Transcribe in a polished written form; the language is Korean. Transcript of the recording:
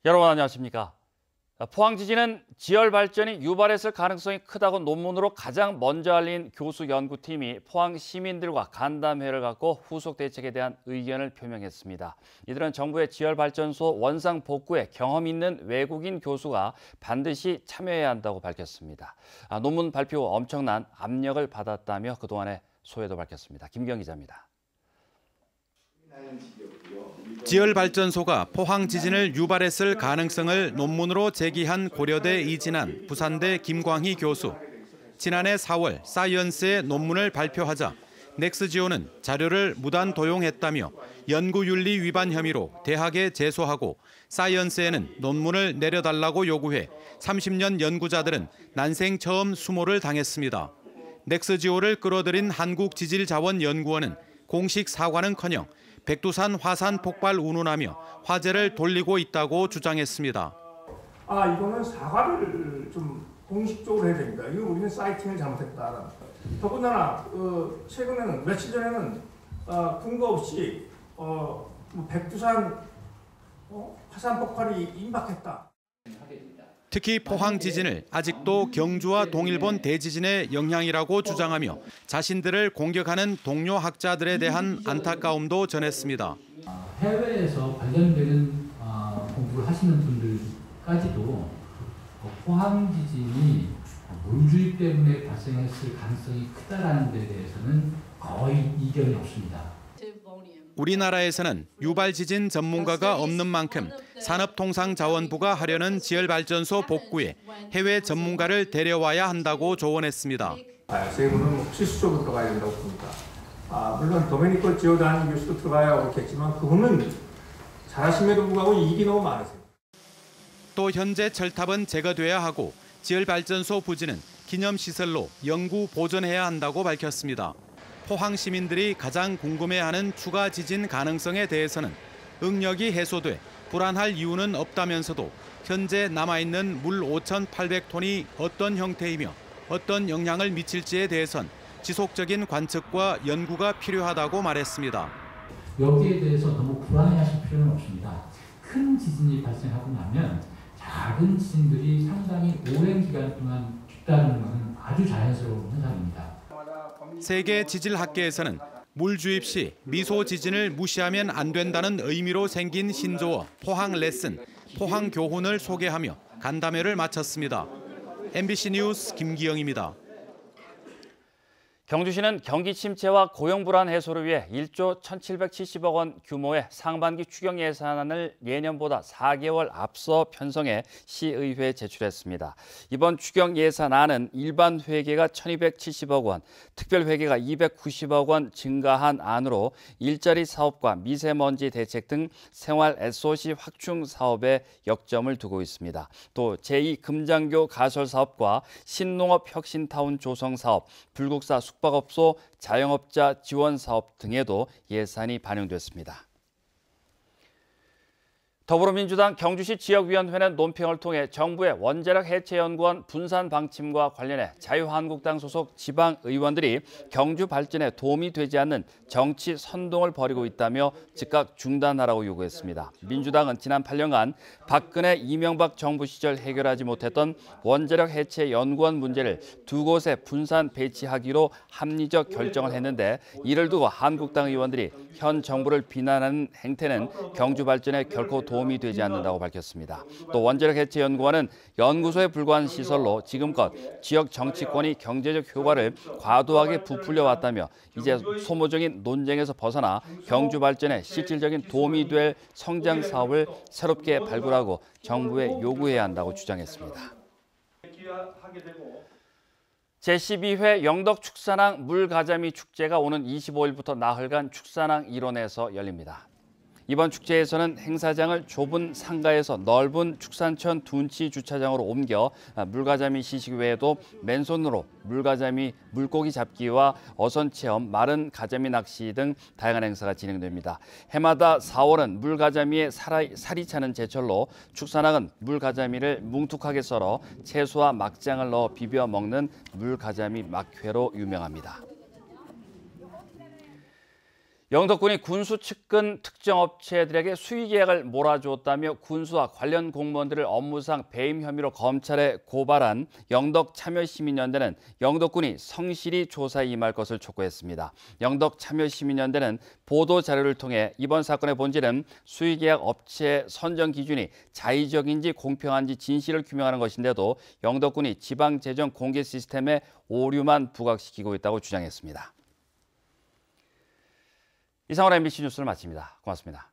여러분 안녕하십니까? 포항 지진은 지열 발전이 유발했을 가능성이 크다고 논문으로 가장 먼저 알린 교수 연구팀이 포항 시민들과 간담회를 갖고 후속 대책에 대한 의견을 표명했습니다. 이들은 정부의 지열 발전소 원상 복구에 경험 있는 외국인 교수가 반드시 참여해야 한다고 밝혔습니다. 논문 발표 후 엄청난 압력을 받았다며 그동안의 소회도 밝혔습니다. 김경 기자입니다. 지열 발전소가 포항 지진을 유발했을 가능성을 논문으로 제기한 고려대 이진한, 부산대 김광희 교수. 지난해 4월 사이언스에 논문을 발표하자 넥스지오는 자료를 무단 도용했다며 연구윤리 위반 혐의로 대학에 제소하고 사이언스에는 논문을 내려달라고 요구해 30년 연구자들은 난생 처음 수모를 당했습니다. 넥스지오를 끌어들인 한국지질자원연구원은 공식 사과는커녕 백두산 화산 폭발 운운하며 화제를 돌리고 있다고 주장했습니다. 이거는 사과를 좀 공식적으로 해야 됩니다. 이거 우리는 사이팅을 잘못했다. 더군다나 최근에는 며칠 전에는 근거 없이 백두산 화산 폭발이 임박했다. 특히 포항 지진을 아직도 경주와 동일본 대지진의 영향이라고 주장하며 자신들을 공격하는 동료 학자들에 대한 안타까움도 전했습니다. 해외에서 관련되는 공부를 하시는 분들까지도 포항 지진이 물주입 때문에 발생했을 가능성이 크다라는 데 대해서는 거의 이견이 없습니다. 우리나라에서는 유발 지진 전문가가 없는 만큼 산업통상자원부가 하려는 지열발전소 복구에 해외 전문가를 데려와야 한다고 조언했습니다. 세부는 필수적으로 들어가야 된다고 봅니다. 물론 도메니코 지오다니 교수도 들어가야 그렇겠지만 그분은 잘하심에도 불구하고 이익이 너무 많으세요. 또 현재 철탑은 제거돼야 하고 지열발전소 부지는 기념시설로 영구 보존해야 한다고 밝혔습니다. 포항 시민들이 가장 궁금해하는 추가 지진 가능성에 대해서는 응력이 해소돼 불안할 이유는 없다면서도 현재 남아있는 물 5,800톤이 어떤 형태이며 어떤 영향을 미칠지에 대해선 지속적인 관측과 연구가 필요하다고 말했습니다. 여기에 대해서 너무 불안해하실 필요는 없습니다. 큰 지진이 발생하고 나면 작은 지진들이 상당히 오랜 기간 동안 뒤따르는 것은 아주 자연스러운 현상입니다. 세계 지질학계에서는 물 주입 시 미소 지진을 무시하면 안 된다는 의미로 생긴 신조어 포항 레슨, 포항 교훈을 소개하며 간담회를 마쳤습니다. MBC 뉴스 김기영입니다. 경주시는 경기 침체와 고용 불안 해소를 위해 1조 1,770억 원 규모의 상반기 추경 예산안을 예년보다 4개월 앞서 편성해 시의회에 제출했습니다. 이번 추경 예산안은 일반 회계가 1,270억 원, 특별 회계가 290억 원 증가한 안으로 일자리 사업과 미세먼지 대책 등 생활 SOC 확충 사업에 역점을 두고 있습니다. 또 제2금장교 가설 사업과 신농업 혁신타운 조성 사업, 불국사 숙박업소 자영업자 지원 사업 등에도 예산이 반영됐습니다. 더불어민주당 경주시 지역위원회는 논평을 통해 정부의 원자력 해체연구원 분산 방침과 관련해 자유한국당 소속 지방의원들이 경주 발전에 도움이 되지 않는 정치 선동을 벌이고 있다며 즉각 중단하라고 요구했습니다. 민주당은 지난 8년간 박근혜, 이명박 정부 시절 해결하지 못했던 원자력 해체 연구원 문제를 두 곳에 분산 배치하기로 합리적 결정을 했는데 이를 두고 한국당 의원들이 현 정부를 비난하는 행태는 경주 발전에 결코 도움이 되지 않는다고 밝혔습니다. 또 원자력 해체 연구원은 연구소에 불과한 시설로 지금껏 지역 정치권이 경제적 효과를 과도하게 부풀려 왔다며 이제 소모적인 논쟁에서 벗어나 경주 발전에 실질적인 도움이 될 성장 사업을 새롭게 발굴하고 정부에 요구해야 한다고 주장했습니다. 제12회 영덕축산항 물가자미 축제가 오는 25일부터 나흘간 축산항 일원에서 열립니다. 이번 축제에서는 행사장을 좁은 상가에서 넓은 축산천 둔치 주차장으로 옮겨 물가자미 시식 외에도 맨손으로 물가자미 물고기 잡기와 어선 체험, 마른 가자미 낚시 등 다양한 행사가 진행됩니다. 해마다 4월은 물가자미의 살이 차는 제철로 축산항은 물가자미를 뭉툭하게 썰어 채소와 막장을 넣어 비벼 먹는 물가자미 막회로 유명합니다. 영덕군이 군수 측근 특정 업체들에게 수의 계약을 몰아주었다며 군수와 관련 공무원들을 업무상 배임 혐의로 검찰에 고발한 영덕참여시민연대는 영덕군이 성실히 조사에 임할 것을 촉구했습니다. 영덕참여시민연대는 보도자료를 통해 이번 사건의 본질은 수의 계약 업체 선정 기준이 자의적인지 공평한지 진실을 규명하는 것인데도 영덕군이 지방재정 공개 시스템에 오류만 부각시키고 있다고 주장했습니다. 이상으로 MBC 뉴스를 마칩니다. 고맙습니다.